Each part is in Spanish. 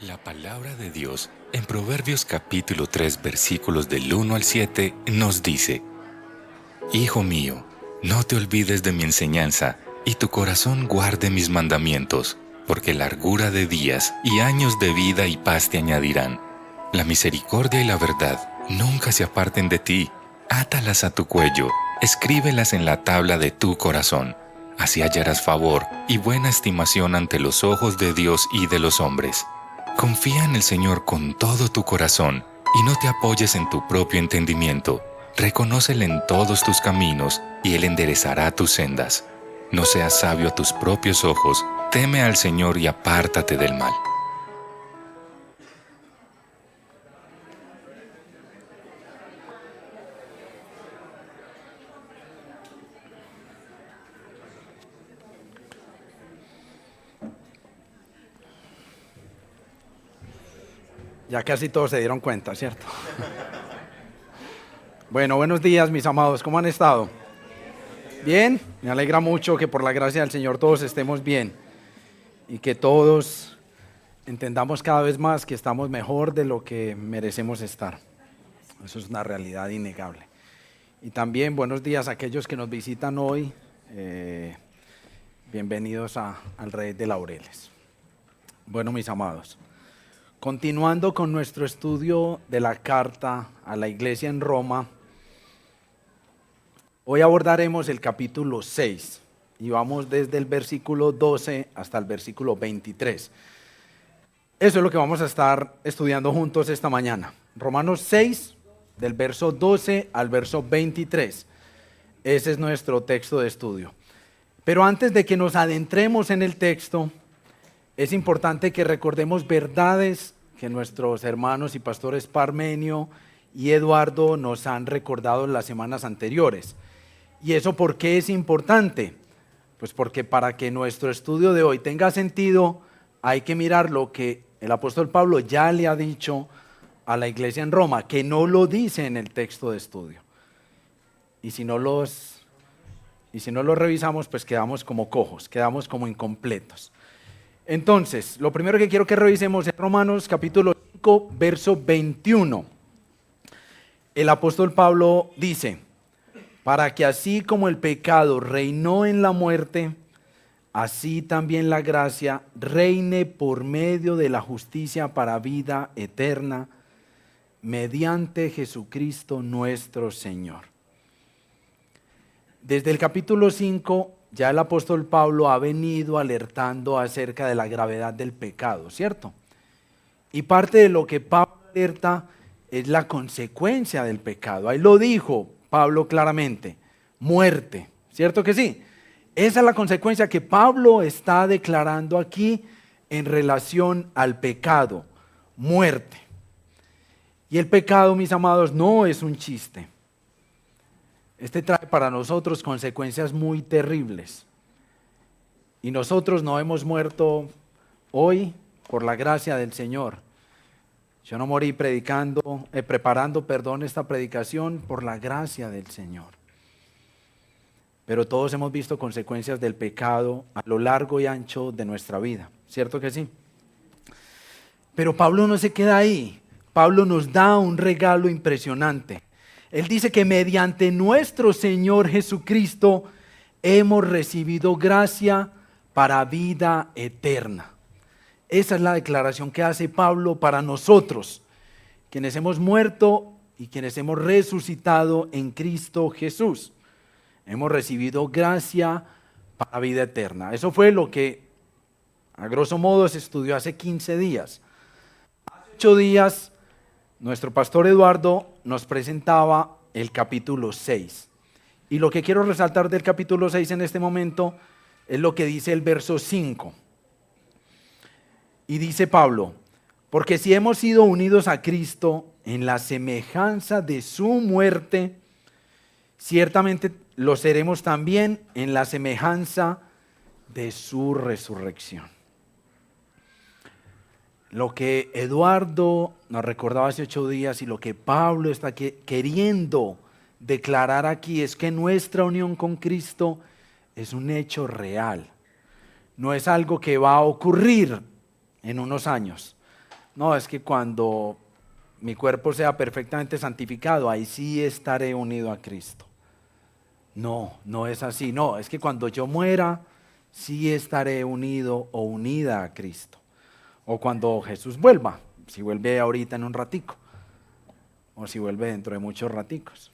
La palabra de Dios en Proverbios capítulo 3 versículos del 1 al 7 nos dice: Hijo mío, no te olvides de mi enseñanza, y tu corazón guarde mis mandamientos, porque largura de días y años de vida y paz te añadirán. La misericordia y la verdad nunca se aparten de ti. Átalas a tu cuello, escríbelas en la tabla de tu corazón. Así hallarás favor y buena estimación ante los ojos de Dios y de los hombres. Confía en el Señor con todo tu corazón y no te apoyes en tu propio entendimiento. Reconócele en todos tus caminos y Él enderezará tus sendas. No seas sabio a tus propios ojos, teme al Señor y apártate del mal. Ya casi todos se dieron cuenta, ¿cierto? Bueno, buenos días, mis amados. ¿Cómo han estado? Bien, me alegra mucho que por la gracia del Señor todos estemos bien y que todos entendamos cada vez más que estamos mejor de lo que merecemos estar. Eso es una realidad innegable. Y también buenos días a aquellos que nos visitan hoy. Bienvenidos al Rey de Laureles. Bueno, mis amados, continuando con nuestro estudio de la carta a la iglesia en Roma, hoy abordaremos el capítulo 6 y vamos desde el versículo 12 hasta el versículo 23. Eso es lo que vamos a estar estudiando juntos esta mañana. Romanos 6, del verso 12 al verso 23. Ese es nuestro texto de estudio. Pero antes de que nos adentremos en el texto, es importante que recordemos verdades que nuestros hermanos y pastores Parmenio y Eduardo nos han recordado en las semanas anteriores. ¿Y eso por qué es importante? Pues porque para que nuestro estudio de hoy tenga sentido, hay que mirar lo que el apóstol Pablo ya le ha dicho a la iglesia en Roma, que no lo dice en el texto de estudio. Y si no lo revisamos, pues quedamos como cojos, quedamos como incompletos. Entonces, lo primero que quiero que revisemos es Romanos capítulo 5, verso 21. El apóstol Pablo dice: para que así como el pecado reinó en la muerte, así también la gracia reine por medio de la justicia para vida eterna, mediante Jesucristo nuestro Señor. Desde el capítulo 5 ya el apóstol Pablo ha venido alertando acerca de la gravedad del pecado, ¿cierto? Y parte de lo que Pablo alerta es la consecuencia del pecado. Ahí lo dijo Pablo claramente: muerte, ¿cierto que sí? Esa es la consecuencia que Pablo está declarando aquí en relación al pecado: muerte. Y el pecado, mis amados, no es un chiste. Este trae para nosotros consecuencias muy terribles. Y nosotros no hemos muerto hoy por la gracia del Señor. Yo no morí preparando esta predicación por la gracia del Señor. Pero todos hemos visto consecuencias del pecado a lo largo y ancho de nuestra vida, ¿cierto que sí? Pero Pablo no se queda ahí. Pablo nos da un regalo impresionante. Él dice que mediante nuestro Señor Jesucristo hemos recibido gracia para vida eterna. Esa es la declaración que hace Pablo para nosotros, quienes hemos muerto y quienes hemos resucitado en Cristo Jesús. Hemos recibido gracia para vida eterna. Eso fue lo que, a grosso modo, se estudió hace 15 días. Hace 8 días, nuestro pastor Eduardo nos presentaba el capítulo 6. Y lo que quiero resaltar del capítulo 6 en este momento es lo que dice el verso 5. Y dice Pablo: porque si hemos sido unidos a Cristo en la semejanza de su muerte, ciertamente lo seremos también en la semejanza de su resurrección. Lo que Eduardo nos recordaba hace 8 días y lo que Pablo está queriendo declarar aquí es que nuestra unión con Cristo es un hecho real. No es algo que va a ocurrir en unos años. no, es que cuando mi cuerpo sea perfectamente santificado, ahí sí estaré unido a Cristo. No, no es así. No, es que cuando yo muera, sí estaré unido o unida a Cristo. O cuando Jesús vuelva, si vuelve ahorita en un ratico, o si vuelve dentro de muchos raticos.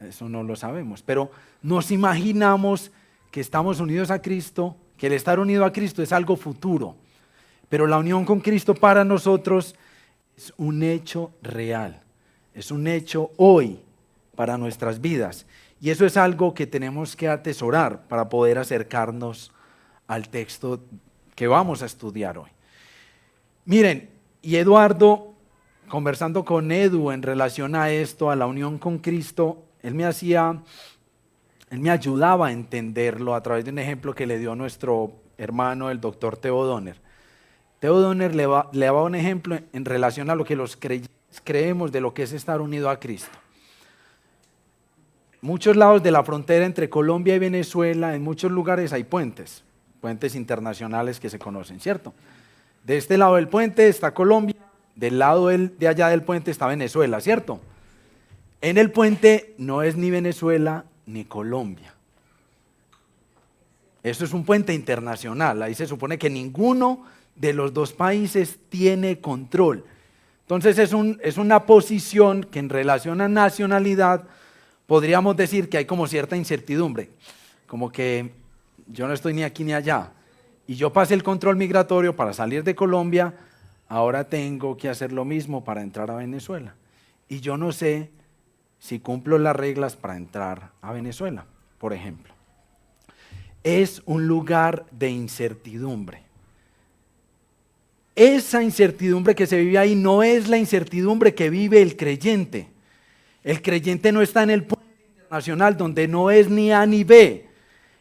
Eso no lo sabemos, pero nos imaginamos que estamos unidos a Cristo, que el estar unido a Cristo es algo futuro, pero la unión con Cristo para nosotros es un hecho real, es un hecho hoy para nuestras vidas, y eso es algo que tenemos que atesorar para poder acercarnos al texto que vamos a estudiar hoy. Miren, y Eduardo, conversando con Edu en relación a esto, a la unión con Cristo, él me ayudaba a entenderlo a través de un ejemplo que le dio nuestro hermano, el doctor Theo Donner. Theo Donner le daba un ejemplo en relación a lo que los creyentes creemos de lo que es estar unido a Cristo. Muchos lados de la frontera entre Colombia y Venezuela, en muchos lugares hay puentes internacionales que se conocen, ¿cierto? De este lado del puente está Colombia, del lado de allá del puente está Venezuela, ¿cierto? En el puente no es ni Venezuela ni Colombia. Eso es un puente internacional, ahí se supone que ninguno de los dos países tiene control. Entonces es una posición que en relación a nacionalidad podríamos decir que hay como cierta incertidumbre, como que yo no estoy ni aquí ni allá, y yo pasé el control migratorio para salir de Colombia, ahora tengo que hacer lo mismo para entrar a Venezuela, y yo no sé si cumplo las reglas para entrar a Venezuela, por ejemplo. Es un lugar de incertidumbre. Esa incertidumbre que se vive ahí no es la incertidumbre que vive el creyente. El creyente no está en el puente internacional donde no es ni A ni B.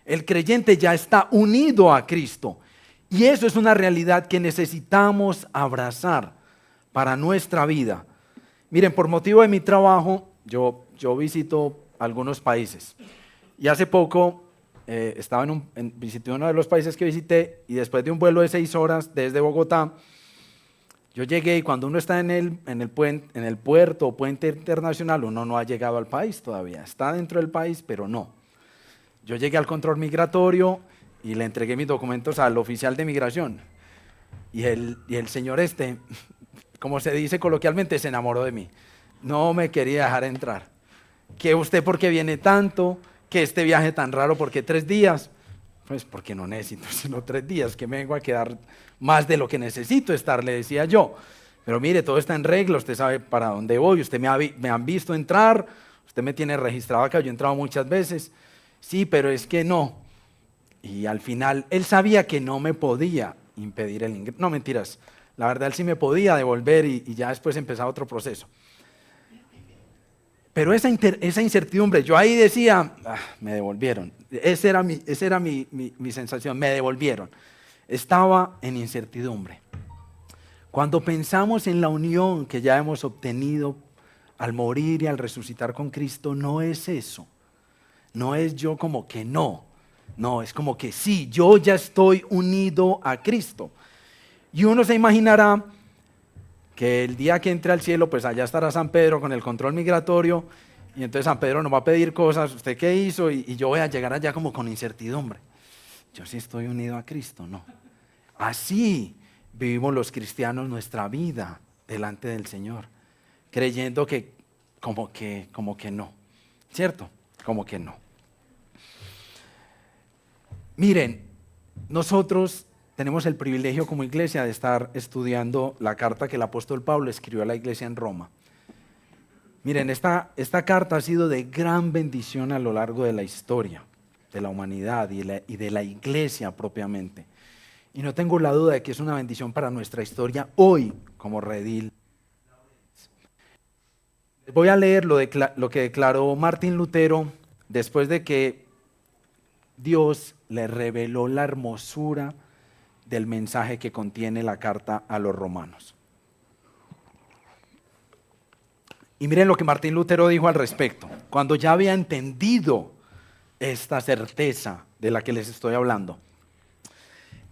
El creyente ya está unido a Cristo. Y eso es una realidad que necesitamos abrazar para nuestra vida. Miren, por motivo de mi trabajo, yo visito algunos países. Y hace poco visité uno de los países que visité y después de un vuelo de 6 horas desde Bogotá, yo llegué y cuando uno está en el puerto o puente internacional, uno no ha llegado al país todavía. Está dentro del país, pero no. Yo llegué al control migratorio y le entregué mis documentos al oficial de migración. Y el señor como se dice coloquialmente, se enamoró de mí. No me quería dejar entrar. ¿Que usted por qué viene tanto? ¿Que este viaje tan raro? ¿Por qué 3 días? Pues porque no necesito sino 3 días, que me vengo a quedar más de lo que necesito estar, le decía yo. Pero mire, todo está en regla, usted sabe para dónde voy, usted me han visto entrar, usted me tiene registrado acá, yo he entrado muchas veces. Sí, pero es que no. Y al final, él sabía que no me podía impedir el ingreso. No, mentiras. La verdad, él sí me podía devolver y ya después empezaba otro proceso. Pero esa incertidumbre, yo ahí decía, me devolvieron. Esa era mi sensación, me devolvieron. Estaba en incertidumbre. Cuando pensamos en la unión que ya hemos obtenido al morir y al resucitar con Cristo, no es eso. No es yo como que no. No, es como que sí, yo ya estoy unido a Cristo. Y uno se imaginará que el día que entre al cielo, pues allá estará San Pedro con el control migratorio, y entonces San Pedro nos va a pedir cosas, ¿usted qué hizo? Y yo voy a llegar allá como con incertidumbre. Yo sí estoy unido a Cristo, no. Así vivimos los cristianos nuestra vida delante del Señor, creyendo que como que no, ¿cierto? Como que no. Miren, nosotros tenemos el privilegio como iglesia de estar estudiando la carta que el apóstol Pablo escribió a la iglesia en Roma. Miren, esta carta ha sido de gran bendición a lo largo de la historia de la humanidad y de la iglesia propiamente. Y no tengo la duda de que es una bendición para nuestra historia hoy como redil. Voy a leer lo que declaró Martín Lutero después de que Dios le reveló la hermosura del mensaje que contiene la carta a los romanos. Y miren lo que Martín Lutero dijo al respecto. Cuando ya había entendido esta certeza de la que les estoy hablando.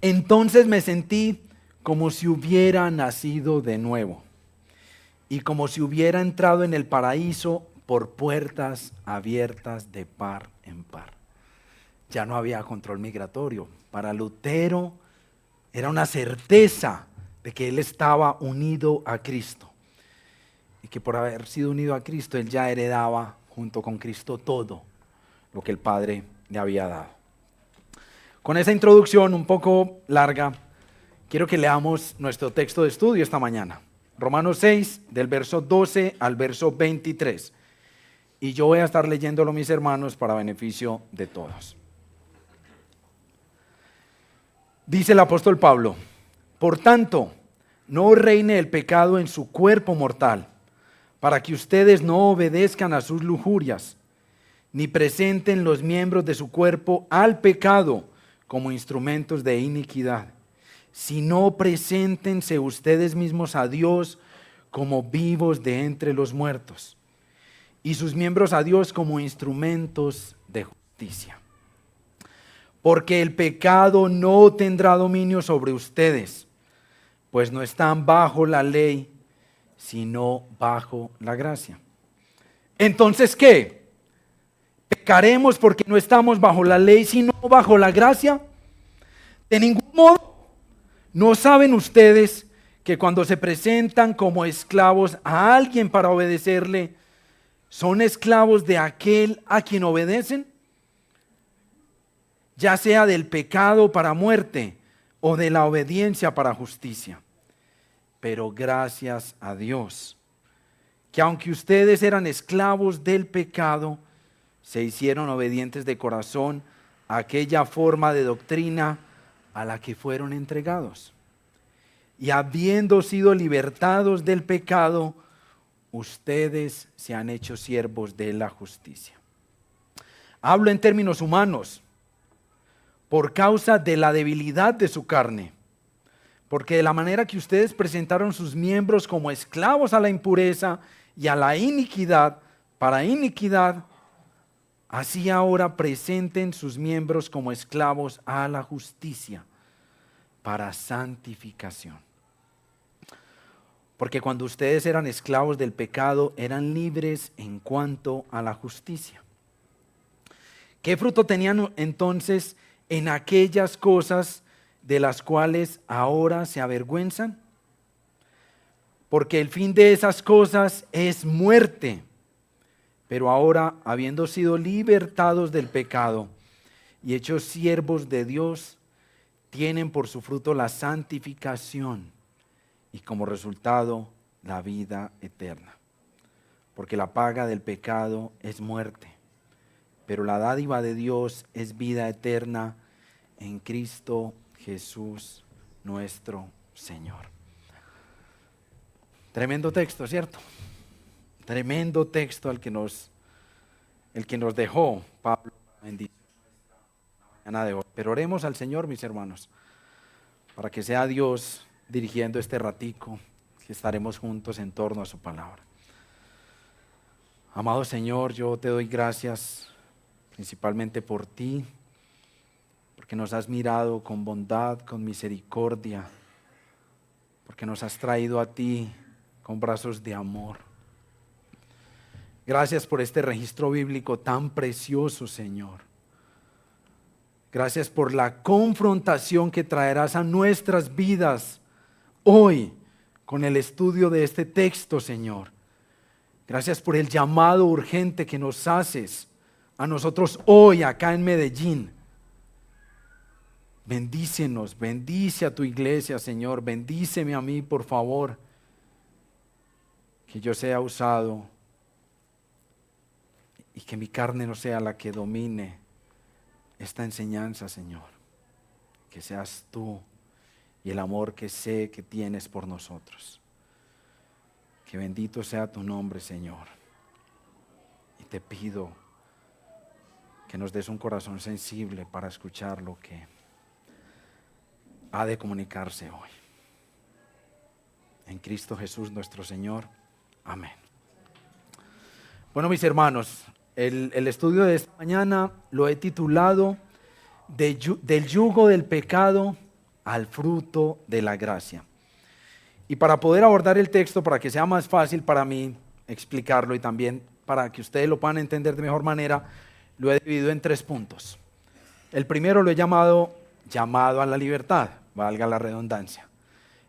Entonces me sentí como si hubiera nacido de nuevo y como si hubiera entrado en el paraíso por puertas abiertas de par en par. Ya no había control migratorio. Para Lutero era una certeza de que él estaba unido a Cristo y que por haber sido unido a Cristo él ya heredaba junto con Cristo todo lo que el Padre le había dado. Con esa introducción un poco larga, quiero que leamos nuestro texto de estudio esta mañana. Romanos 6, del verso 12 al verso 23. Y yo voy a estar leyéndolo, mis hermanos, para beneficio de todos. Dice el apóstol Pablo: por tanto, no reine el pecado en su cuerpo mortal, para que ustedes no obedezcan a sus lujurias, ni presenten los miembros de su cuerpo al pecado como instrumentos de iniquidad, sino preséntense ustedes mismos a Dios como vivos de entre los muertos, y sus miembros a Dios como instrumentos de justicia. Porque el pecado no tendrá dominio sobre ustedes, pues no están bajo la ley, sino bajo la gracia. Entonces, ¿qué? ¿Pecaremos porque no estamos bajo la ley, sino bajo la gracia? De ningún modo. ¿No saben ustedes que cuando se presentan como esclavos a alguien para obedecerle, son esclavos de aquel a quien obedecen? Ya sea del pecado para muerte o de la obediencia para justicia. Pero gracias a Dios, que aunque ustedes eran esclavos del pecado, se hicieron obedientes de corazón a aquella forma de doctrina a la que fueron entregados. Y habiendo sido libertados del pecado, ustedes se han hecho siervos de la justicia. Hablo en términos humanos, por causa de la debilidad de su carne, porque de la manera que ustedes presentaron sus miembros como esclavos a la impureza y a la iniquidad, para iniquidad, así ahora presenten sus miembros como esclavos a la justicia, para santificación. Porque cuando ustedes eran esclavos del pecado, eran libres en cuanto a la justicia. ¿Qué fruto tenían entonces en aquellas cosas de las cuales ahora se avergüenzan? Porque el fin de esas cosas es muerte. Pero ahora, habiendo sido libertados del pecado y hechos siervos de Dios, tienen por su fruto la santificación y como resultado la vida eterna. Porque la paga del pecado es muerte, pero la dádiva de Dios es vida eterna en Cristo Jesús nuestro Señor. Tremendo texto, ¿cierto? Tremendo texto el que nos dejó Pablo. Bendición mañana de hoy. Pero oremos al Señor, mis hermanos, para que sea Dios dirigiendo este ratico que estaremos juntos en torno a su palabra. Amado Señor, yo te doy gracias principalmente por ti, porque nos has mirado con bondad, con misericordia, porque nos has traído a ti con brazos de amor. Gracias por este registro bíblico tan precioso, Señor. Gracias por la confrontación que traerás a nuestras vidas hoy con el estudio de este texto, Señor. Gracias por el llamado urgente que nos haces a nosotros hoy acá en Medellín. Bendícenos, bendice a tu iglesia, Señor. Bendíceme a mí, por favor. Que yo sea usado y que mi carne no sea la que domine esta enseñanza, Señor. Que seas tú y el amor que sé que tienes por nosotros. Que bendito sea tu nombre, Señor. Y te pido que nos des un corazón sensible para escuchar lo que ha de comunicarse hoy. En Cristo Jesús nuestro Señor. Amén. Bueno, mis hermanos, el estudio de esta mañana lo he titulado Del yugo del pecado al fruto de la gracia. Y para poder abordar el texto, para que sea más fácil para mí explicarlo y también para que ustedes lo puedan entender de mejor manera, lo he dividido en 3 puntos. El primero lo he llamado a la libertad, valga la redundancia.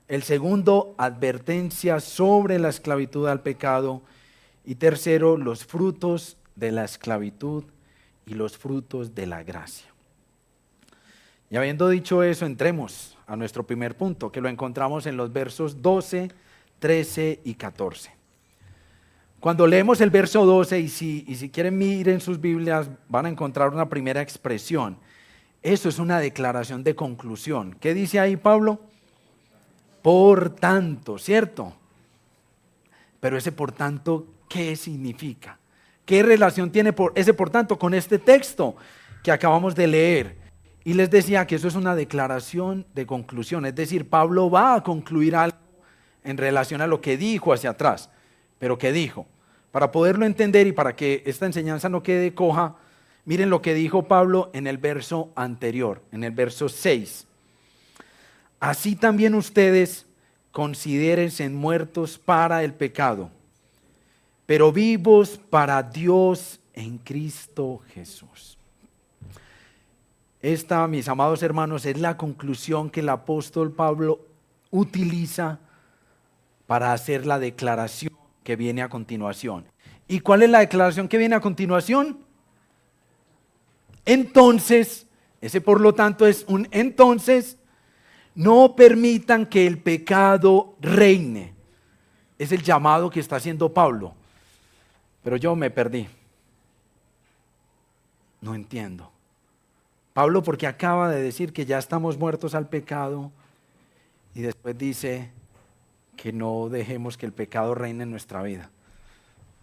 El segundo, advertencia sobre la esclavitud al pecado. Y tercero, los frutos de la esclavitud y los frutos de la gracia. Y habiendo dicho eso, entremos a nuestro primer punto, que lo encontramos en los versos 12, 13 y 14. Cuando leemos el verso 12, y si quieren miren sus Biblias, van a encontrar una primera expresión. Eso es una declaración de conclusión. ¿Qué dice ahí Pablo? Por tanto, ¿cierto? Pero ese por tanto, ¿qué significa? ¿Qué relación tiene ese por tanto con este texto que acabamos de leer? Y les decía que eso es una declaración de conclusión, es decir, Pablo va a concluir algo en relación a lo que dijo hacia atrás. Pero ¿qué dijo? Para poderlo entender y para que esta enseñanza no quede coja, miren lo que dijo Pablo en el verso anterior, en el verso 6. Así también ustedes considérense muertos para el pecado, pero vivos para Dios en Cristo Jesús. Esta, mis amados hermanos, es la conclusión que el apóstol Pablo utiliza para hacer la declaración que viene a continuación. ¿Y cuál es la declaración que viene a continuación? Entonces, ese por lo tanto es un entonces, no permitan que el pecado reine. Es el llamado que está haciendo Pablo. Pero yo me perdí. No entiendo. Pablo, porque acaba de decir que ya estamos muertos al pecado y después dice que no dejemos que el pecado reine en nuestra vida.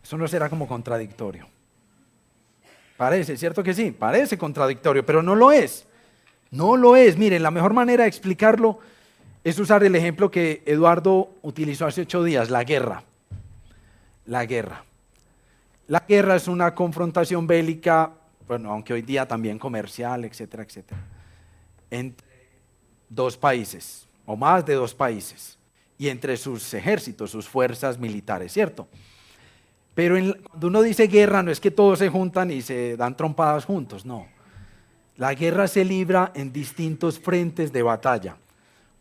Eso no será como contradictorio. Parece, ¿cierto que sí? Parece contradictorio, pero no lo es. No lo es. Miren, la mejor manera de explicarlo es usar el ejemplo que Eduardo utilizó hace 8 días, la guerra. La guerra. La guerra es una confrontación bélica, bueno, aunque hoy día también comercial, etcétera, etcétera, entre 2 países o más de 2 países y entre sus ejércitos, sus fuerzas militares, ¿cierto? Pero cuando uno dice guerra no es que todos se juntan y se dan trompadas juntos, no. La guerra se libra en distintos frentes de batalla.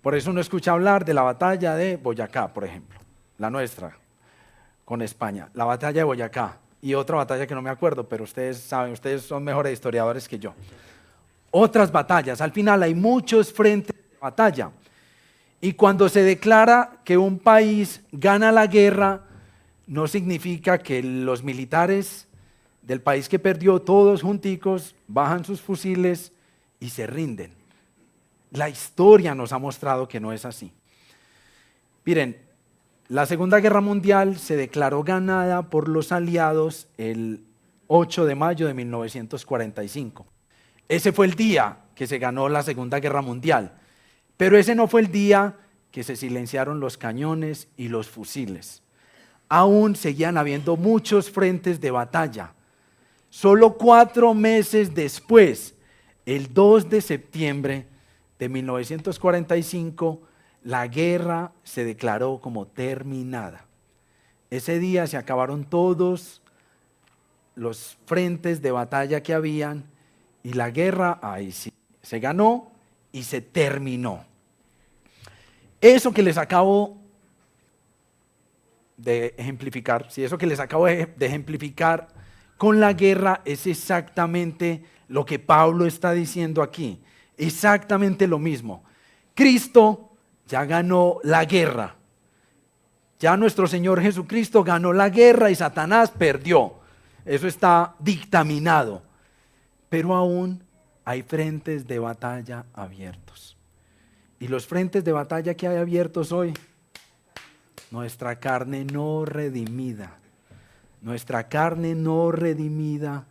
Por eso uno escucha hablar de la batalla de Boyacá, por ejemplo, la nuestra con España, la batalla de Boyacá. Y otra batalla que no me acuerdo, pero ustedes saben, ustedes son mejores historiadores que yo. Otras batallas, al final hay muchos frentes de batalla. Y cuando se declara que un país gana la guerra, no significa que los militares del país que perdió, todos junticos, bajan sus fusiles y se rinden. La historia nos ha mostrado que no es así. Miren, la Segunda Guerra Mundial se declaró ganada por los aliados el 8 de mayo de 1945. Ese fue el día que se ganó la Segunda Guerra Mundial, pero ese no fue el día que se silenciaron los cañones y los fusiles. Aún seguían habiendo muchos frentes de batalla. Solo 4 meses después, el 2 de septiembre de 1945, la guerra se declaró como terminada. Ese día se acabaron todos los frentes de batalla que habían y la guerra ahí sí se ganó y se terminó. Eso que les acabo de ejemplificar, eso que les acabo de ejemplificar con la guerra es exactamente lo que Pablo está diciendo aquí. Exactamente lo mismo. Cristo ya ganó la guerra. Ya nuestro Señor Jesucristo ganó la guerra y Satanás perdió. Eso está dictaminado. Pero aún hay frentes de batalla abiertos. Y los frentes de batalla que hay abiertos hoy, nuestra carne no redimida. Nuestra carne no redimida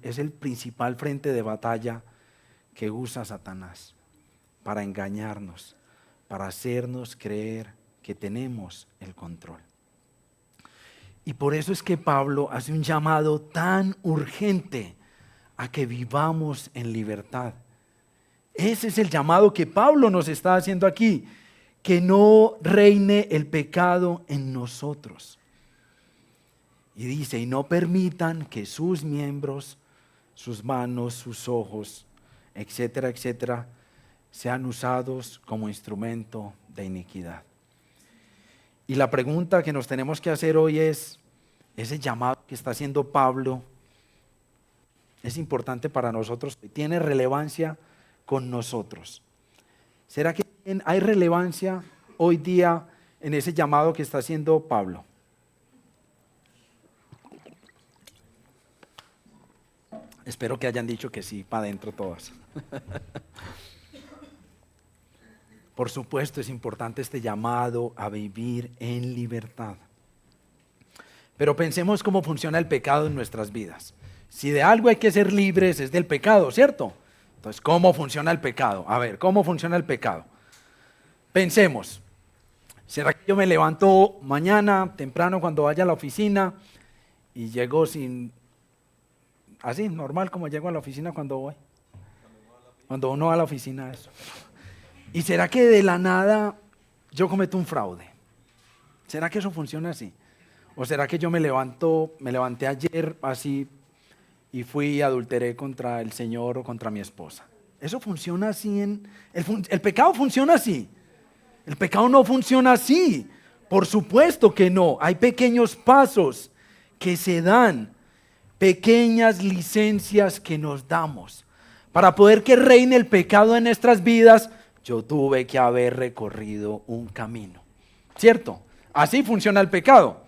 es el principal frente de batalla que usa Satanás para engañarnos, para hacernos creer que tenemos el control. Y por eso es que Pablo hace un llamado tan urgente a que vivamos en libertad. Ese es el llamado que Pablo nos está haciendo aquí, que no reine el pecado en nosotros. Y dice, y no permitan que sus miembros, sus manos, sus ojos, etcétera, etcétera, sean usados como instrumento de iniquidad. Y la pregunta que nos tenemos que hacer hoy es, ese llamado que está haciendo Pablo, ¿es importante para nosotros? ¿Tiene relevancia con nosotros? ¿Será que hay relevancia hoy día en ese llamado que está haciendo Pablo? Espero que hayan dicho que sí, para adentro todas. Por supuesto es importante este llamado a vivir en libertad. Pero pensemos cómo funciona el pecado en nuestras vidas. Si de algo hay que ser libres es del pecado, ¿cierto? Entonces, ¿cómo funciona el pecado? A ver, ¿cómo funciona el pecado? Pensemos, ¿será que yo me levanto mañana temprano cuando vaya a la oficina y llego así, normal como llego a la oficina cuando voy? Cuando uno va a la oficina, eso. ¿Y será que de la nada yo cometo un fraude? ¿Será que eso funciona así? ¿O será que yo me levanté ayer así y fui y adulteré contra el Señor o contra mi esposa? ¿Eso funciona así? El pecado funciona así. El pecado no funciona así. Por supuesto que no. Hay pequeños pasos que se dan, pequeñas licencias que nos damos. Para poder que reine el pecado en nuestras vidas, yo tuve que haber recorrido un camino. ¿Cierto? Así funciona el pecado.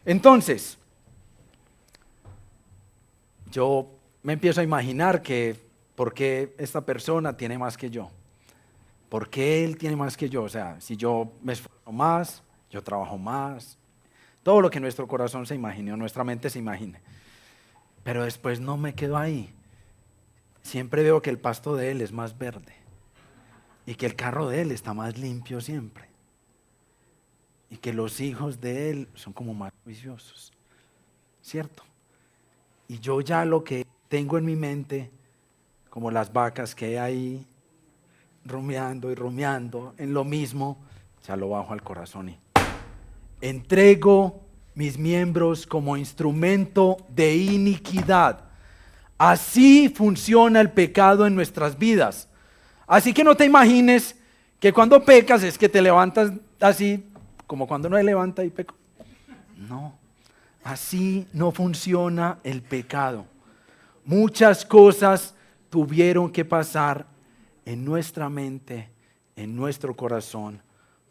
Entonces, yo me empiezo a imaginar que ¿por qué esta persona tiene más que yo? ¿Por qué él tiene más que yo? O sea, si yo me esfuerzo más, yo trabajo más, todo lo que nuestro corazón se imagine o nuestra mente se imagine. Pero después no me quedo ahí. Siempre veo que el pasto de él es más verde y que el carro de él está más limpio siempre y que los hijos de él son como más juiciosos, ¿cierto? Y yo ya lo que tengo en mi mente, como las vacas que hay ahí, rumiando y rumiando en lo mismo, ya lo bajo al corazón y entrego mis miembros como instrumento de iniquidad. Así funciona el pecado en nuestras vidas. Así que no te imagines que cuando pecas es que te levantas así, como cuando uno se levanta y peca. No, así no funciona el pecado. Muchas cosas tuvieron que pasar en nuestra mente, en nuestro corazón,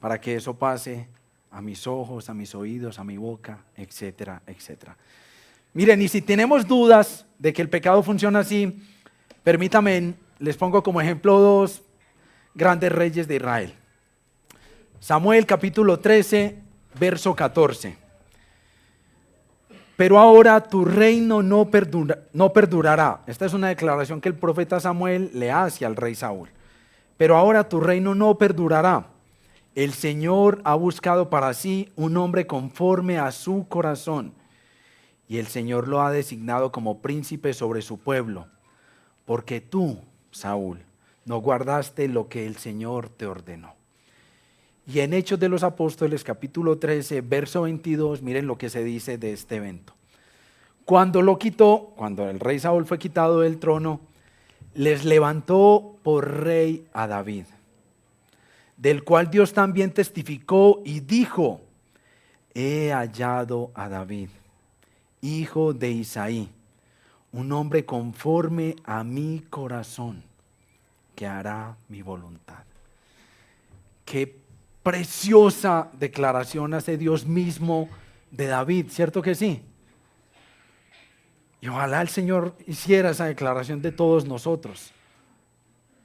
para que eso pase a mis ojos, a mis oídos, a mi boca, etcétera, etcétera. Miren, y si tenemos dudas de que el pecado funciona así, permítanme, les pongo como ejemplo dos grandes reyes de Israel. Samuel capítulo 13, verso 14. Pero ahora tu reino no perdurará. Esta es una declaración que el profeta Samuel le hace al rey Saúl. Pero ahora tu reino no perdurará. El Señor ha buscado para sí un hombre conforme a su corazón. Y el Señor lo ha designado como príncipe sobre su pueblo. Porque tú, Saúl, no guardaste lo que el Señor te ordenó. Y en Hechos de los Apóstoles, capítulo 13, verso 22, miren lo que se dice de este evento. Cuando el rey Saúl fue quitado del trono, les levantó por rey a David, del cual Dios también testificó y dijo: he hallado a David, hijo de Isaí, un hombre conforme a mi corazón, que hará mi voluntad. Qué preciosa declaración hace Dios mismo de David, ¿cierto que sí? Y ojalá el Señor hiciera esa declaración de todos nosotros,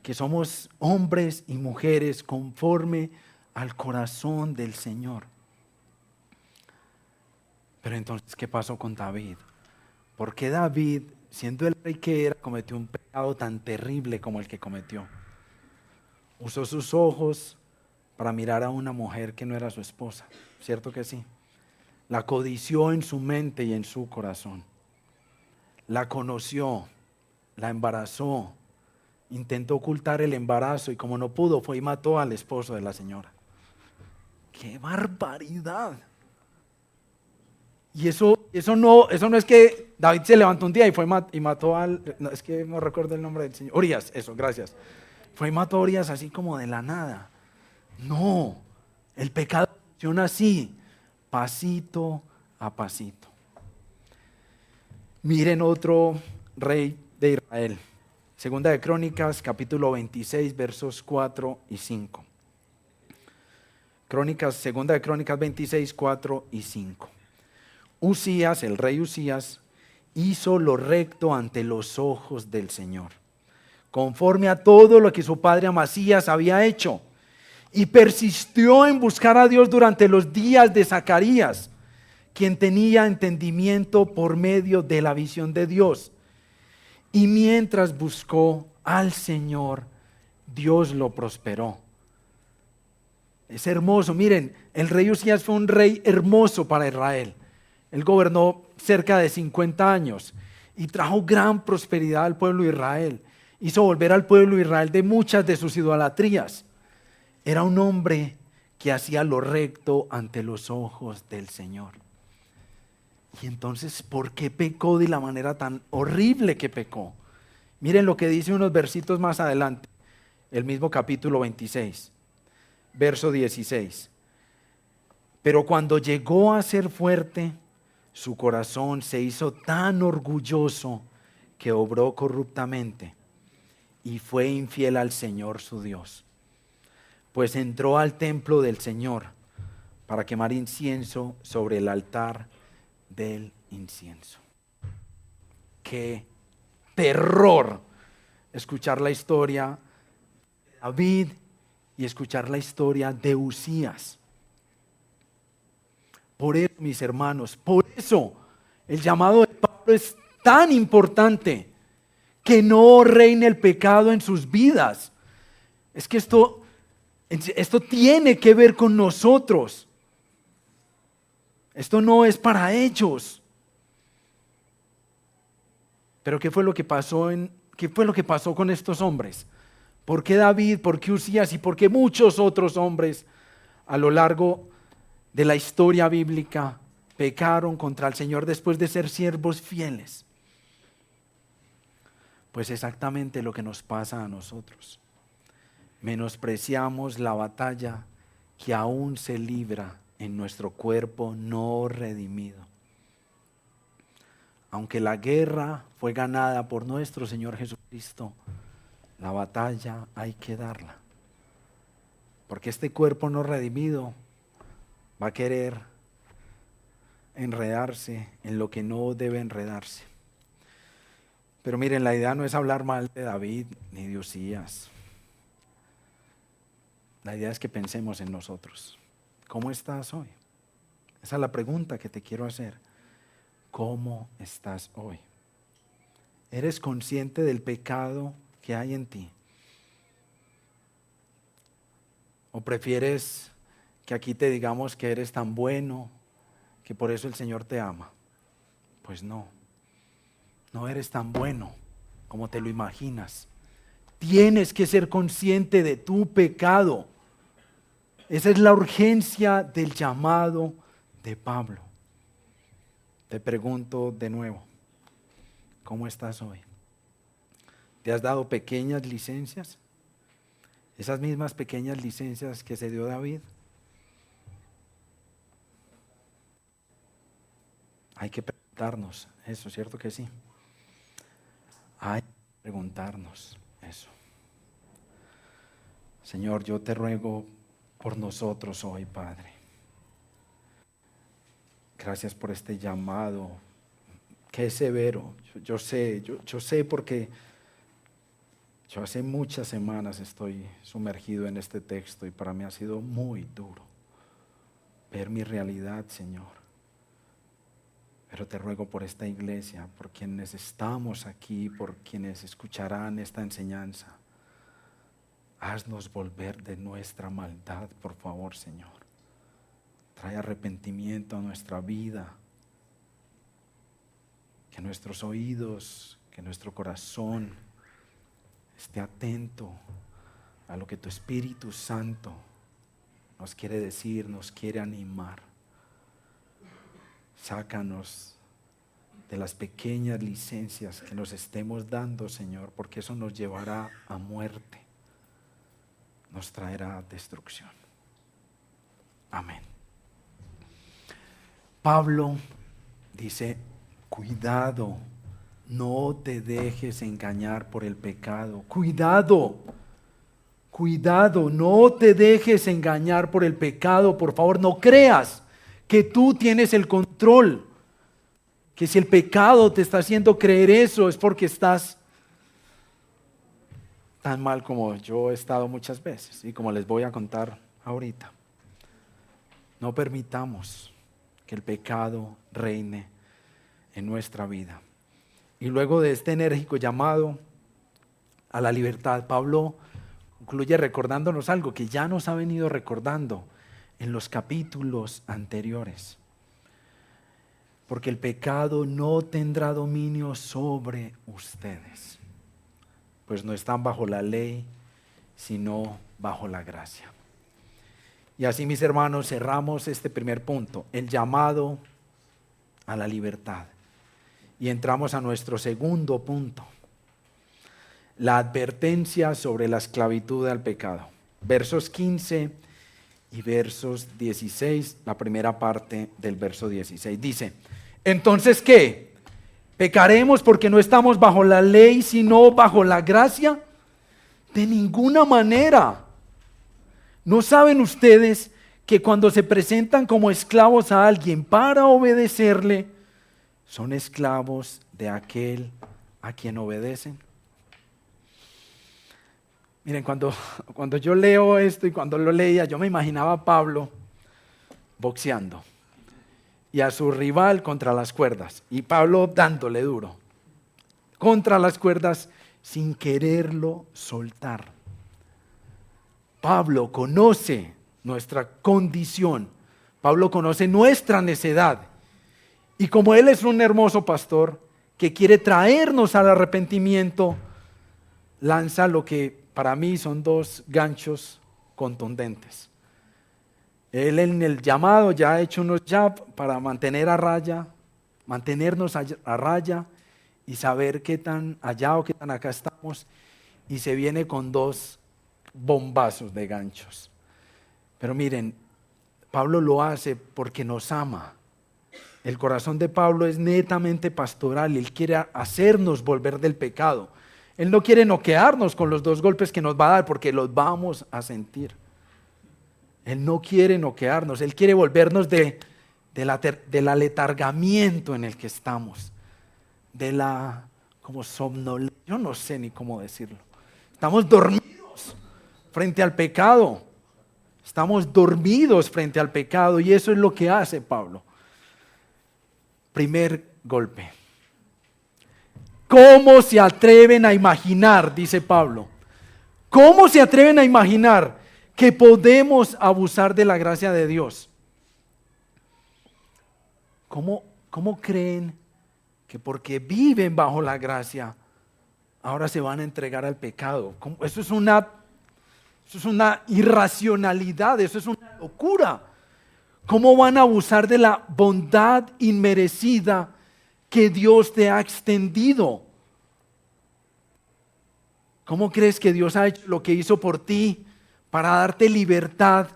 que somos hombres y mujeres conforme al corazón del Señor. Pero entonces, ¿qué pasó con David? ¿Por qué David, siendo el rey que era, cometió un pecado tan terrible como el que cometió? Usó sus ojos para mirar a una mujer que no era su esposa, ¿cierto que sí? La codició en su mente y en su corazón. La conoció, la embarazó, intentó ocultar el embarazo y como no pudo, fue y mató al esposo de la señora. ¡Qué barbaridad! Y eso no es que David se levantó un día y fue y mató no, es que no recuerdo el nombre del señor. Urias, eso, gracias. Fue y mató a Urias así como de la nada. No, el pecado funciona así, pasito a pasito. Miren otro rey de Israel. Segunda de Crónicas, capítulo 26, versos 4 y 5. Segunda de Crónicas 26, 4 y 5. Usías, el rey Usías, hizo lo recto ante los ojos del Señor, conforme a todo lo que su padre Amasías había hecho, y persistió en buscar a Dios durante los días de Zacarías, quien tenía entendimiento por medio de la visión de Dios. Y mientras buscó al Señor, Dios lo prosperó. Es hermoso, miren, el rey Usías fue un rey hermoso para Israel. Él gobernó cerca de 50 años y trajo gran prosperidad al pueblo de Israel. Hizo volver al pueblo de Israel de muchas de sus idolatrías. Era un hombre que hacía lo recto ante los ojos del Señor. Y entonces, ¿por qué pecó de la manera tan horrible que pecó? Miren lo que dice unos versitos más adelante, el mismo capítulo 26, verso 16. Pero cuando llegó a ser fuerte, su corazón se hizo tan orgulloso que obró corruptamente y fue infiel al Señor su Dios. Pues entró al templo del Señor para quemar incienso sobre el altar del incienso. ¡Qué terror! Escuchar la historia de David y escuchar la historia de Usías. Por eso, mis hermanos, por eso el llamado de Pablo es tan importante, que no reine el pecado en sus vidas. Es que esto tiene que ver con nosotros. Esto no es para ellos. Pero ¿qué fue lo que pasó con estos hombres? ¿Por qué David, por qué Usías y por qué muchos otros hombres a lo largo de la historia bíblica pecaron contra el Señor después de ser siervos fieles? Pues exactamente lo que nos pasa a nosotros. Menospreciamos la batalla que aún se libra en nuestro cuerpo no redimido. Aunque la guerra fue ganada por nuestro Señor Jesucristo, la batalla hay que darla. Porque este cuerpo no redimido va a querer enredarse en lo que no debe enredarse. Pero miren, la idea no es hablar mal de David ni de Usías. La idea es que pensemos en nosotros. ¿Cómo estás hoy? Esa es la pregunta que te quiero hacer. ¿Cómo estás hoy? ¿Eres consciente del pecado que hay en ti? ¿O prefieres que aquí te digamos que eres tan bueno, que por eso el Señor te ama? Pues no eres tan bueno como te lo imaginas. Tienes que ser consciente de tu pecado. Esa es la urgencia del llamado de Pablo. Te pregunto de nuevo, ¿cómo estás hoy? ¿Te has dado pequeñas licencias? Esas mismas pequeñas licencias que se dio David. Hay que preguntarnos eso, ¿cierto que sí? Hay que preguntarnos eso. Señor, yo te ruego por nosotros hoy, Padre. Gracias por este llamado, que es severo. Yo sé porque yo hace muchas semanas estoy sumergido en este texto y para mí ha sido muy duro ver mi realidad, Señor. Pero te ruego por esta iglesia, por quienes estamos aquí, por quienes escucharán esta enseñanza. Haznos volver de nuestra maldad, por favor, Señor. Trae arrepentimiento a nuestra vida. Que nuestros oídos, que nuestro corazón esté atento a lo que tu Espíritu Santo nos quiere decir, nos quiere animar. Sácanos de las pequeñas licencias que nos estemos dando, Señor, porque eso nos llevará a muerte, nos traerá destrucción. Amén. Pablo dice, cuidado, no te dejes engañar por el pecado. Cuidado, cuidado, no te dejes engañar por el pecado. Por favor, no creas que tú tienes el control. Que si el pecado te está haciendo creer eso es porque estás tan mal como yo he estado muchas veces y como les voy a contar ahorita. No permitamos que el pecado reine en nuestra vida. Y luego de este enérgico llamado a la libertad, Pablo concluye recordándonos algo que ya nos ha venido recordando en los capítulos anteriores. Porque el pecado no tendrá dominio sobre ustedes, pues no están bajo la ley, sino bajo la gracia. Y así, mis hermanos, cerramos este primer punto, el llamado a la libertad. Y entramos a nuestro segundo punto, la advertencia sobre la esclavitud al pecado. Versos 15 y versos 16, la primera parte del verso 16. Dice, ¿entonces qué? ¿Pecaremos porque no estamos bajo la ley, sino bajo la gracia? De ninguna manera. ¿No saben ustedes que cuando se presentan como esclavos a alguien para obedecerle, son esclavos de aquel a quien obedecen? Miren, cuando yo leo esto y cuando lo leía, yo me imaginaba a Pablo boxeando y a su rival contra las cuerdas, y Pablo dándole duro contra las cuerdas sin quererlo soltar. Pablo conoce nuestra condición, Pablo conoce nuestra necedad, y como él es un hermoso pastor que quiere traernos al arrepentimiento, lanza lo que para mí son dos ganchos contundentes. Él en el llamado ya ha hecho unos jabs para mantener a raya, mantenernos a raya y saber qué tan allá o qué tan acá estamos, y se viene con dos bombazos de ganchos. Pero miren, Pablo lo hace porque nos ama. El corazón de Pablo es netamente pastoral, él quiere hacernos volver del pecado. Él no quiere noquearnos con los dos golpes que nos va a dar porque los vamos a sentir. Él no quiere noquearnos, él quiere volvernos del aletargamiento en el que estamos, de la como somnolencia, yo no sé ni cómo decirlo. Estamos dormidos frente al pecado, estamos dormidos frente al pecado, y eso es lo que hace Pablo. Primer golpe. ¿Cómo se atreven a imaginar, dice Pablo? ¿Cómo se atreven a imaginar que podemos abusar de la gracia de Dios? ¿Cómo creen que porque viven bajo la gracia, ahora se van a entregar al pecado? Eso es una irracionalidad, eso es una locura. ¿Cómo van a abusar de la bondad inmerecida que Dios te ha extendido? ¿Cómo crees que Dios ha hecho lo que hizo por ti para darte libertad?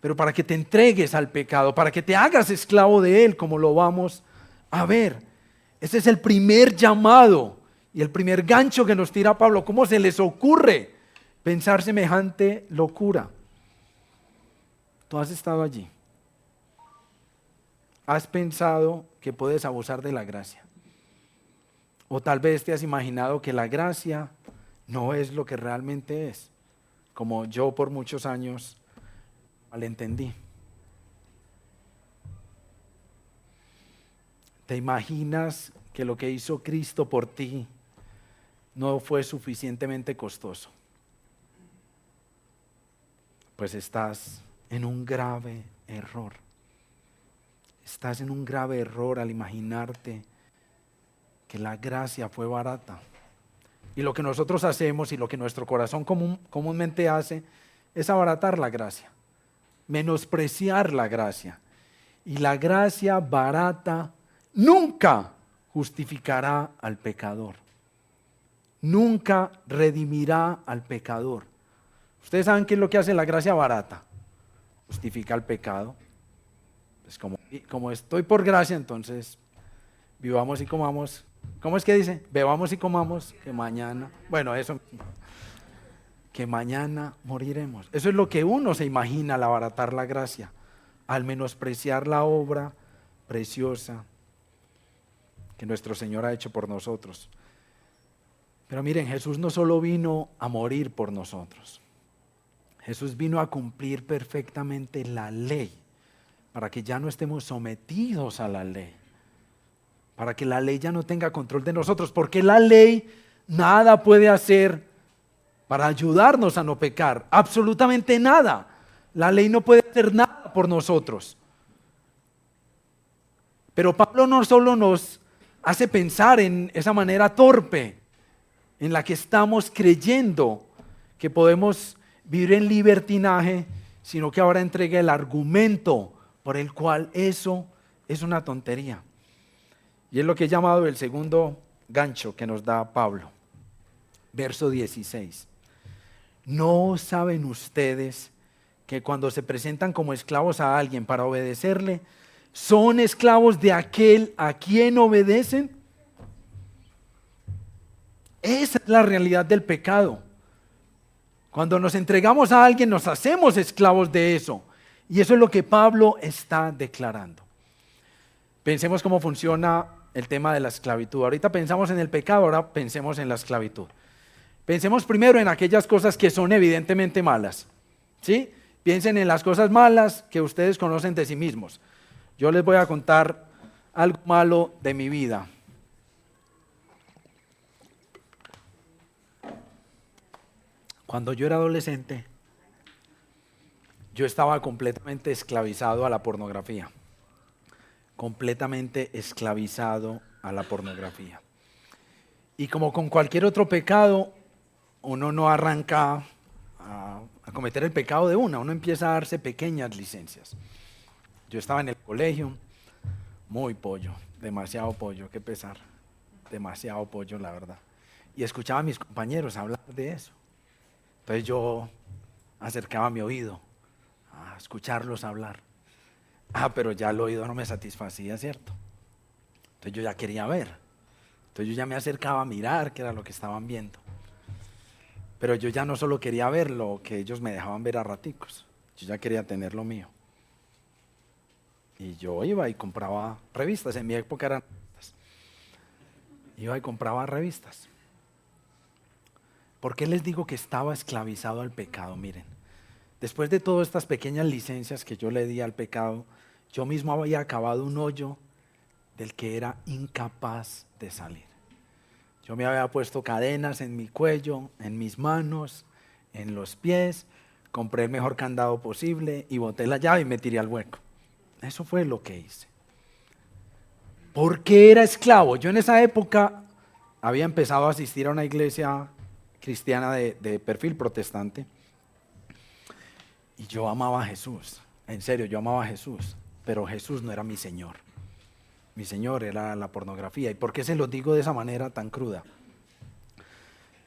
Pero para que te entregues al pecado, para que te hagas esclavo de él, como lo vamos a ver. Ese es el primer llamado y el primer gancho que nos tira Pablo. ¿Cómo se les ocurre pensar semejante locura? Tú has estado allí. ¿Has pensado que puedes abusar de la gracia? O tal vez te has imaginado que la gracia no es lo que realmente es, como yo por muchos años malentendí. ¿Te imaginas que lo que hizo Cristo por ti no fue suficientemente costoso? Pues estás en un grave error. Estás en un grave error al imaginarte que la gracia fue barata Y lo que nosotros hacemos y lo que nuestro corazón comúnmente hace es abaratar la gracia, menospreciar la gracia. Y la gracia barata nunca justificará al pecador. Nunca redimirá al pecador. Ustedes saben qué es lo que hace la gracia barata. Justifica el pecado. Pues como estoy por gracia, entonces vivamos y comamos. ¿Cómo es que dice? Bebamos y comamos, que mañana, bueno, eso, que mañana moriremos. Eso es lo que uno se imagina al abaratar la gracia, al menospreciar la obra preciosa que nuestro Señor ha hecho por nosotros. Pero miren, Jesús no solo vino a morir por nosotros. Jesús vino a cumplir perfectamente la ley, para que ya no estemos sometidos a la ley, para que la ley ya no tenga control de nosotros, porque la ley nada puede hacer para ayudarnos a no pecar, absolutamente nada. La ley no puede hacer nada por nosotros. Pero Pablo no solo nos hace pensar en esa manera torpe en la que estamos creyendo que podemos vivir en libertinaje, sino que ahora entrega el argumento por el cual eso es una tontería. Y es lo que he llamado el segundo gancho que nos da Pablo. Verso 16. ¿No saben ustedes que cuando se presentan como esclavos a alguien para obedecerle, son esclavos de aquel a quien obedecen? Esa es la realidad del pecado. Cuando nos entregamos a alguien, nos hacemos esclavos de eso. Y eso es lo que Pablo está declarando. Pensemos cómo funciona el tema de la esclavitud. Ahorita pensamos en el pecado, ahora pensemos en la esclavitud. Pensemos primero en aquellas cosas que son evidentemente malas, ¿sí? Piensen en las cosas malas que ustedes conocen de sí mismos. Yo les voy a contar algo malo de mi vida. Cuando yo era adolescente, yo estaba completamente esclavizado a la pornografía. Completamente esclavizado a la pornografía. Y como con cualquier otro pecado, uno no arranca a cometer el pecado de una, uno empieza a darse pequeñas licencias. Yo estaba en el colegio, muy pollo, demasiado pollo, qué pesar, demasiado pollo la verdad. Y escuchaba a mis compañeros hablar de eso. Entonces yo acercaba mi oído a escucharlos hablar. Pero ya el oído no me satisfacía, ¿cierto? Entonces yo ya quería ver. Entonces yo ya me acercaba a mirar qué era lo que estaban viendo. Pero yo ya no solo quería ver lo que ellos me dejaban ver a raticos, yo ya quería tener lo mío. Y yo iba y compraba revistas, en mi época eran revistas. Iba y compraba revistas. ¿Por qué les digo que estaba esclavizado al pecado? Miren, después de todas estas pequeñas licencias que yo le di al pecado, yo mismo había acabado un hoyo del que era incapaz de salir. Yo me había puesto cadenas en mi cuello, en mis manos, en los pies, compré el mejor candado posible y boté la llave y me tiré al hueco. Eso fue lo que hice. ¿Por qué era esclavo? Yo en esa época había empezado a asistir a una iglesia cristiana de perfil protestante y yo amaba a Jesús, en serio, yo amaba a Jesús, pero Jesús no era mi Señor. Mi Señor era la pornografía. ¿Y por qué se los digo de esa manera tan cruda?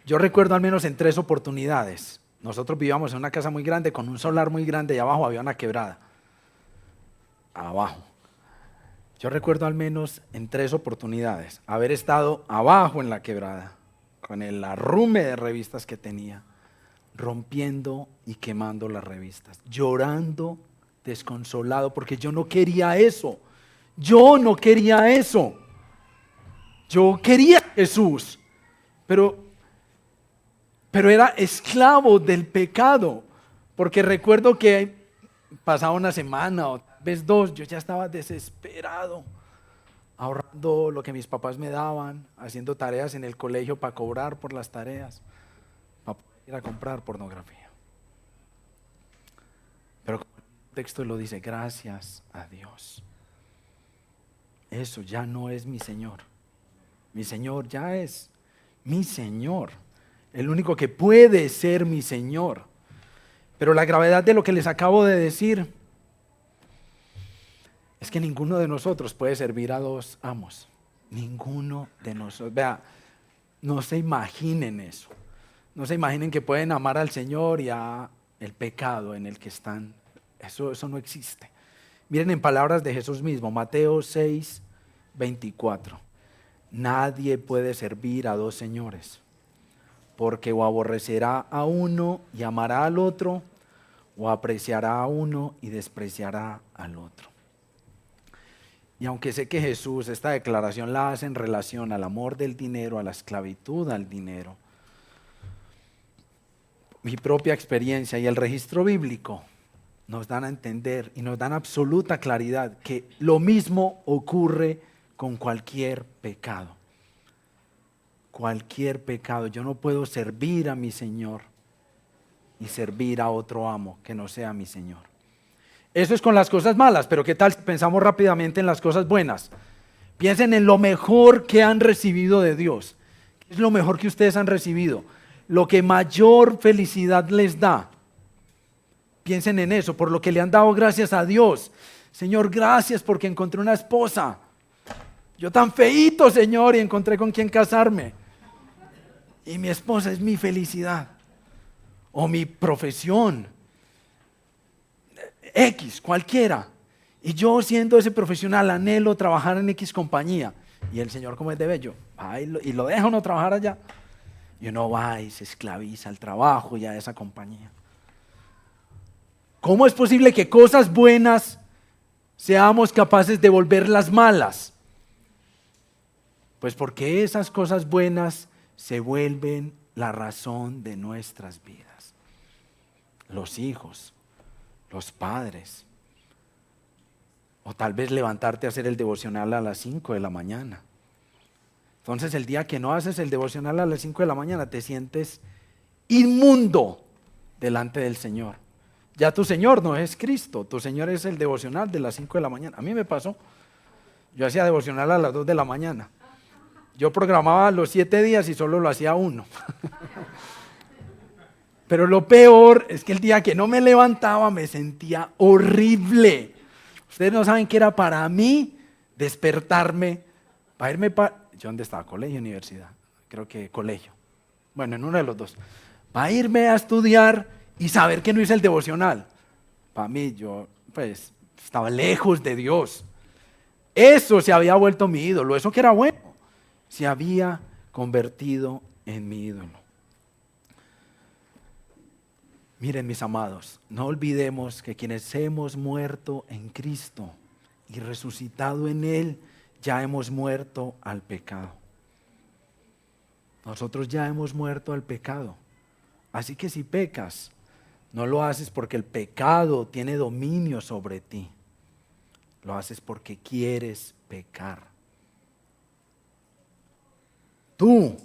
Yo recuerdo al menos en 3 oportunidades. Nosotros vivíamos en una casa muy grande con un solar muy grande y abajo había una quebrada. Abajo. Yo recuerdo al menos en 3 oportunidades haber estado abajo en la quebrada con el arrume de revistas que tenía, rompiendo y quemando las revistas, llorando, desconsolado, porque yo no quería eso. Yo no quería eso. Yo quería a Jesús, pero era esclavo del pecado, porque recuerdo que pasaba una semana o tal vez 2, yo ya estaba desesperado, ahorrando lo que mis papás me daban, haciendo tareas en el colegio para cobrar por las tareas, para poder ir a comprar pornografía. Pero como el texto lo dice, gracias a Dios. Eso ya no es mi Señor. Mi Señor ya es mi Señor, el único que puede ser mi Señor. Pero la gravedad de lo que les acabo de decir es que ninguno de nosotros puede servir a dos amos. Ninguno de nosotros. Vea, no se imaginen eso. No se imaginen que pueden amar al Señor y a el pecado en el que están. Eso no existe. Miren en palabras de Jesús mismo, Mateo 6, 24. Nadie puede servir a dos señores, porque o aborrecerá a uno y amará al otro, o apreciará a uno y despreciará al otro. Y aunque sé que Jesús esta declaración la hace en relación al amor del dinero, a la esclavitud al dinero, mi propia experiencia y el registro bíblico nos dan a entender y nos dan absoluta claridad que lo mismo ocurre con cualquier pecado. Cualquier pecado. Yo no puedo servir a mi Señor y servir a otro amo que no sea mi Señor. Eso es con las cosas malas, pero ¿qué tal si pensamos rápidamente en las cosas buenas? Piensen en lo mejor que han recibido de Dios. ¿Qué es lo mejor que ustedes han recibido? Lo que mayor felicidad les da. Piensen en eso, por lo que le han dado gracias a Dios. Señor, gracias porque encontré una esposa. Yo tan feíto, Señor, y encontré con quién casarme. Y mi esposa es mi felicidad. O mi profesión. X, cualquiera. Y yo siendo ese profesional anhelo trabajar en X compañía. Y el Señor, como es de bello, va y lo deja uno trabajar allá. Y uno va y se esclaviza al trabajo y a esa compañía. ¿Cómo es posible que cosas buenas seamos capaces de volverlas malas? Pues porque esas cosas buenas se vuelven la razón de nuestras vidas. Los hijos, los padres, o tal vez levantarte a hacer el devocional a las 5 de la mañana. Entonces el día que no haces el devocional a las 5 de la mañana te sientes inmundo delante del Señor. Ya tu Señor no es Cristo, tu Señor es el devocional de las 5 de la mañana. A mí me pasó, yo hacía devocional a las 2 de la mañana. Yo programaba los 7 días y solo lo hacía uno. Pero lo peor es que el día que no me levantaba me sentía horrible. Ustedes no saben qué era para mí despertarme, para irme ¿yo dónde estaba? ¿Colegio o universidad? Creo que colegio. Bueno, en uno de los dos. Para irme a estudiar y saber que no hice el devocional. Para mí, yo pues estaba lejos de Dios. Eso se había vuelto mi ídolo, eso que era bueno, se había convertido en mi ídolo. Miren, mis amados, no olvidemos que quienes hemos muerto en Cristo y resucitado en Él, ya hemos muerto al pecado. Nosotros ya hemos muerto al pecado. Así que si pecas, no lo haces porque el pecado tiene dominio sobre ti. Lo haces porque quieres pecar. Tú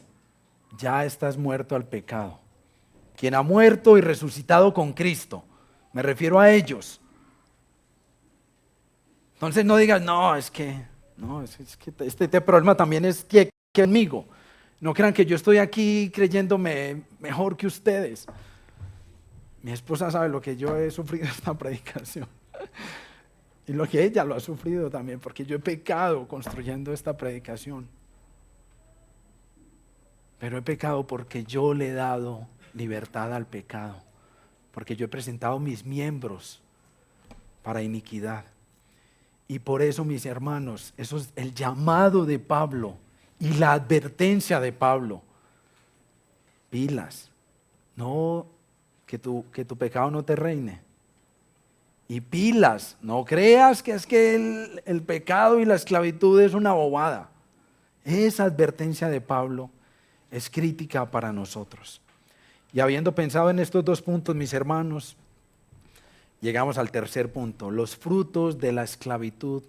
ya estás muerto al pecado. Quien ha muerto y resucitado con Cristo, me refiero a ellos. Entonces no digas, es que este problema también es que conmigo. No crean que yo estoy aquí creyéndome mejor que ustedes. Mi esposa sabe lo que yo he sufrido en esta predicación. Y lo que ella lo ha sufrido también, porque yo he pecado construyendo esta predicación. Pero he pecado porque yo le he dado libertad al pecado, porque yo he presentado mis miembros para iniquidad. Y por eso, mis hermanos, eso es el llamado de Pablo y la advertencia de Pablo. Pilas, no que tu pecado no te reine. Y pilas, no creas que es que el pecado y la esclavitud es una bobada. Esa advertencia de Pablo es crítica para nosotros. Y habiendo pensado en estos dos puntos, mis hermanos, llegamos al tercer punto, los frutos de la esclavitud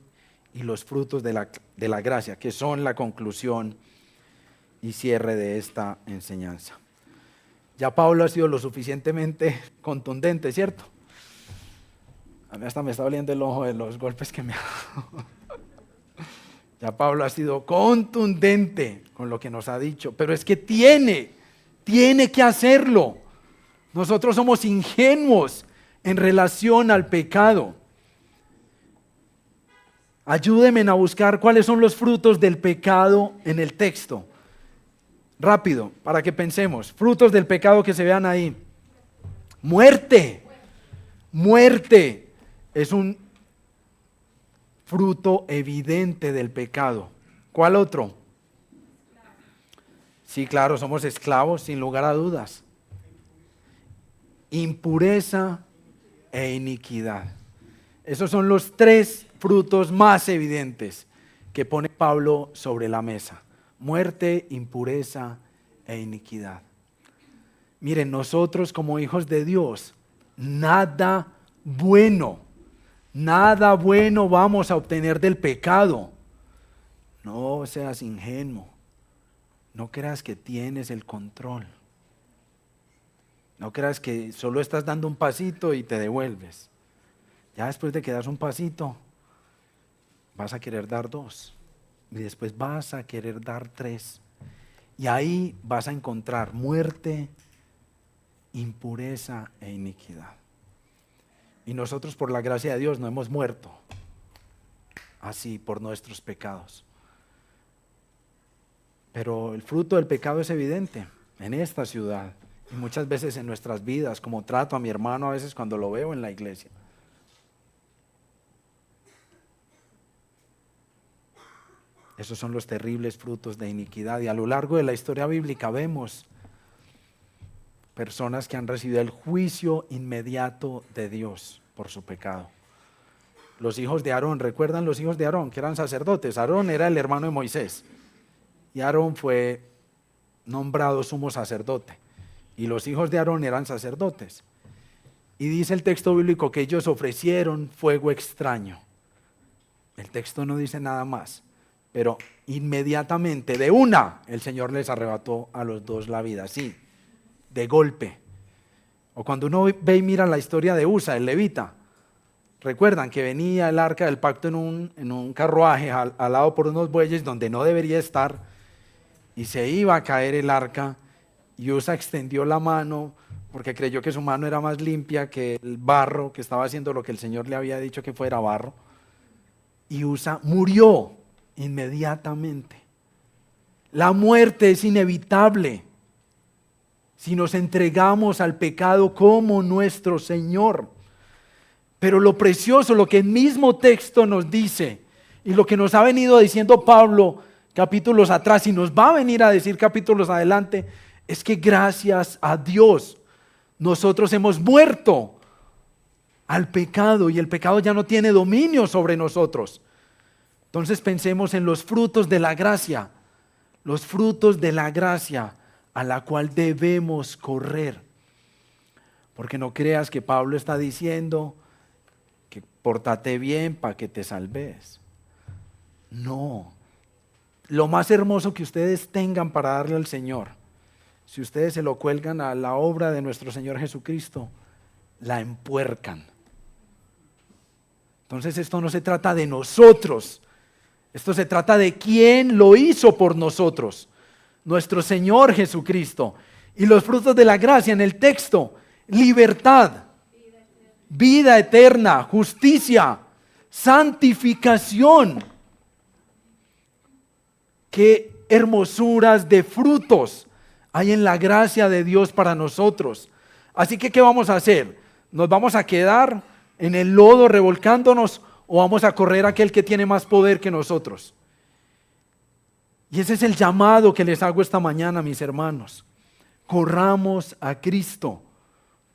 y los frutos de la gracia, que son la conclusión y cierre de esta enseñanza. Ya Pablo ha sido lo suficientemente contundente, ¿cierto? A mí hasta me está doliendo el ojo de los golpes que me ha dado. Ya Pablo ha sido contundente con lo que nos ha dicho, pero es que tiene que hacerlo. Nosotros somos ingenuos en relación al pecado. Ayúdenme a buscar cuáles son los frutos del pecado en el texto. Rápido, para que pensemos. Frutos del pecado que se vean ahí. Muerte. Muerte es un fruto evidente del pecado. ¿Cuál otro? Sí, claro, somos esclavos sin lugar a dudas. Impureza e iniquidad. Esos son los tres frutos más evidentes que pone Pablo sobre la mesa. Muerte, impureza e iniquidad. Miren, nosotros como hijos de Dios, nada bueno vamos a obtener del pecado. No seas ingenuo. No creas que tienes el control. No creas que solo estás dando un pasito y te devuelves. Ya después de que das un pasito, vas a querer dar dos. Y después vas a querer dar tres. Y ahí vas a encontrar muerte, impureza e iniquidad. Y nosotros por la gracia de Dios no hemos muerto así por nuestros pecados. Pero el fruto del pecado es evidente en esta ciudad y muchas veces en nuestras vidas, como trato a mi hermano a veces cuando lo veo en la iglesia. Esos son los terribles frutos de iniquidad. Y a lo largo de la historia bíblica vemos personas que han recibido el juicio inmediato de Dios por su pecado. Los hijos de Aarón, ¿recuerdan los hijos de Aarón que eran sacerdotes? Aarón era el hermano de Moisés y Aarón fue nombrado sumo sacerdote y los hijos de Aarón eran sacerdotes. Y dice el texto bíblico que ellos ofrecieron fuego extraño. El texto no dice nada más. Pero inmediatamente, de una, el Señor les arrebató a los dos la vida, sí, de golpe. O cuando uno ve y mira la historia de Usa, el levita, recuerdan que venía el arca del pacto en un carruaje al lado por unos bueyes donde no debería estar, y se iba a caer el arca, y Usa extendió la mano porque creyó que su mano era más limpia que el barro, que estaba haciendo lo que el Señor le había dicho que fuera barro, y Usa murió inmediatamente. La muerte es inevitable si nos entregamos al pecado como nuestro Señor. Pero lo precioso, lo que el mismo texto nos dice y lo que nos ha venido diciendo Pablo capítulos atrás y nos va a venir a decir capítulos adelante, es que gracias a Dios nosotros hemos muerto al pecado y el pecado ya no tiene dominio sobre nosotros. Entonces pensemos en los frutos de la gracia a la cual debemos correr. Porque no creas que Pablo está diciendo que pórtate bien para que te salves. No. Lo más hermoso que ustedes tengan para darle al Señor, si ustedes se lo cuelgan a la obra de nuestro Señor Jesucristo, la empuercan. Entonces esto no se trata de nosotros. Esto se trata de quién lo hizo por nosotros, nuestro Señor Jesucristo. Y los frutos de la gracia en el texto: libertad, vida eterna, justicia, santificación. Qué hermosuras de frutos hay en la gracia de Dios para nosotros. Así que, ¿qué vamos a hacer? ¿Nos vamos a quedar en el lodo revolcándonos o vamos a correr a aquel que tiene más poder que nosotros? Y ese es el llamado que les hago esta mañana, mis hermanos. Corramos a Cristo.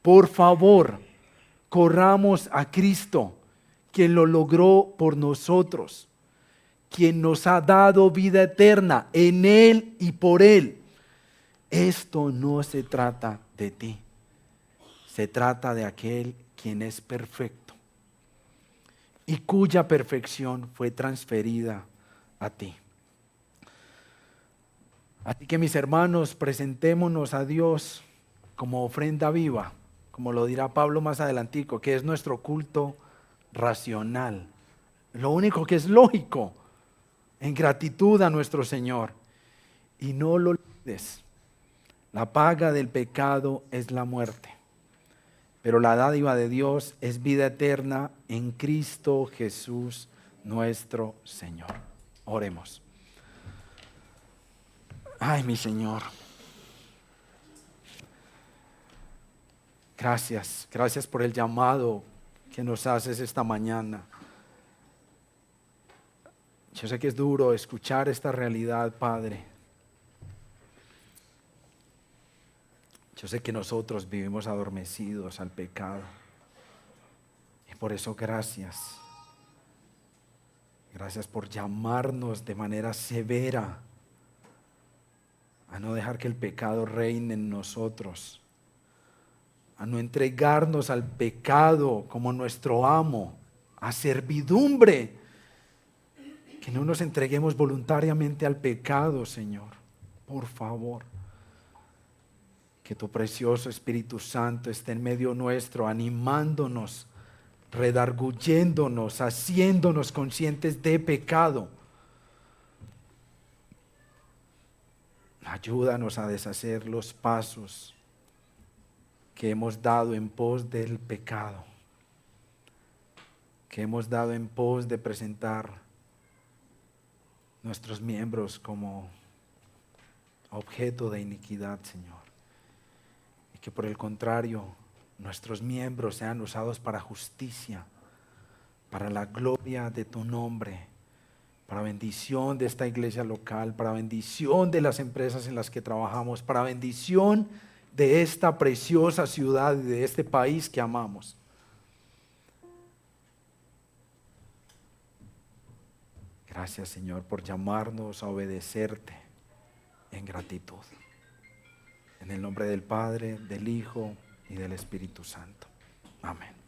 Por favor, corramos a Cristo, quien lo logró por nosotros, quien nos ha dado vida eterna en Él y por Él. Esto no se trata de ti, se trata de aquel quien es perfecto y cuya perfección fue transferida a ti. Así que, mis hermanos, presentémonos a Dios como ofrenda viva, como lo dirá Pablo más adelantico, que es nuestro culto racional. Lo único que es lógico en gratitud a nuestro Señor. Y no lo olvides, la paga del pecado es la muerte, pero la dádiva de Dios es vida eterna en Cristo Jesús nuestro Señor. Oremos. Ay, mi Señor. Gracias, gracias por el llamado que nos haces esta mañana. Yo sé que es duro escuchar esta realidad, Padre. Yo sé que nosotros vivimos adormecidos al pecado. Y por eso gracias. Gracias por llamarnos de manera severa a no dejar que el pecado reine en nosotros, a no entregarnos al pecado como nuestro amo, a servidumbre, que no nos entreguemos voluntariamente al pecado, Señor, por favor. Que tu precioso Espíritu Santo esté en medio nuestro, animándonos, redarguyéndonos, haciéndonos conscientes de pecado. Ayúdanos a deshacer los pasos que hemos dado en pos del pecado, que hemos dado en pos de presentar nuestros miembros como objeto de iniquidad, Señor. Y que por el contrario, nuestros miembros sean usados para justicia, para la gloria de tu nombre, para bendición de esta iglesia local, para bendición de las empresas en las que trabajamos, para bendición de esta preciosa ciudad y de este país que amamos. Gracias, Señor, por llamarnos a obedecerte en gratitud. En el nombre del Padre, del Hijo y del Espíritu Santo. Amén.